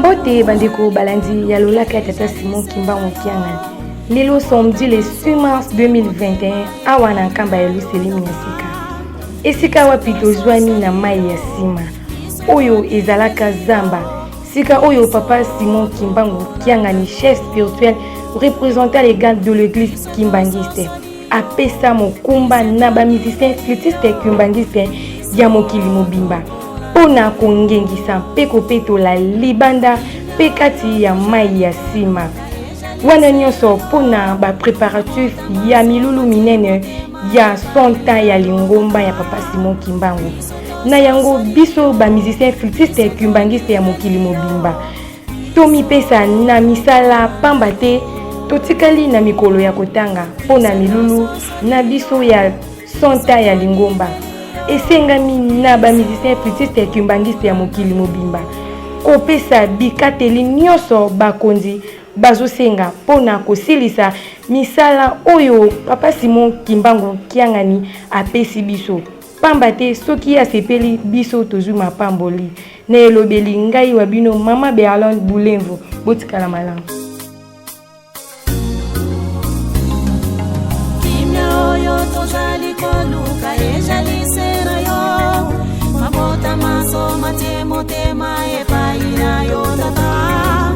Mbote bandeko balandi ya lolaka tata Simon Kimbangu Kiangani. Lelo samedi le 6 mars 2021 awana nkamba ya luseli miasika. Esika wapito zwani na mai ya sima. Oyo ezalaka zamba. Sika oyo papa Simon Kimbangu Kiangani, chef spirituel représentant les gars de l'église kimbangiste. Apesa mokumba na ba musicien flûtiste kimbangiste ya mokili mobimba. Pona kongengisa peko peto la libanda pekati ya mai ya sima. Wana nyonso pona ba préparatif ya milulu minene ya sonta ya lingomba ya papa Simon Kimbangu. Na yango biso ba musicien flûtiste kimbangiste ya mokili mobimba. Tomi pesa na misala pambate totikali na mikolo ya kotanga pona milulu na biso ya sonta ya lingomba. Esengami na ba musicien flûtiste kimbangiste ya mokili mobimba. Kopesa bikateli nyonso bakonzi bazosenga pona kosilisa misala oyo papa Simon Kimbangu Kiangani apesi biso. Pambate soki asepeli biso tozuma pamboli. Na elobeli ngai wabino mama Berlande Boulemvo botikala malamu. Tozali koluka ejali sera yo mabota maso matemo tema epaina yo tata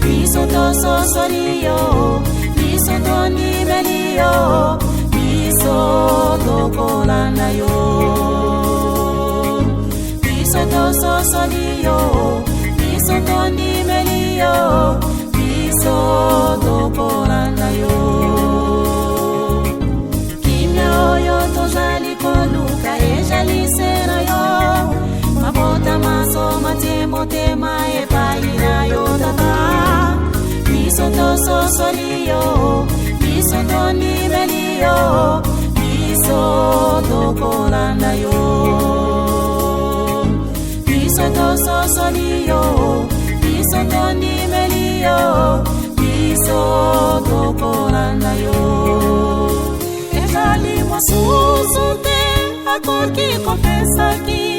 biso toso soriyo biso toni melio biso tokolanda yo biso toso soriyo biso toni melio biso tokolanda yo yo tozali koluka ejali sera yo mabota maso matemo tema epaina yo tata biso toso soriyo biso toni melio biso tokolanda yo biso toso soriyo biso toni melio biso tokolanda yo Ezali mwasusu te akoki kopesa ki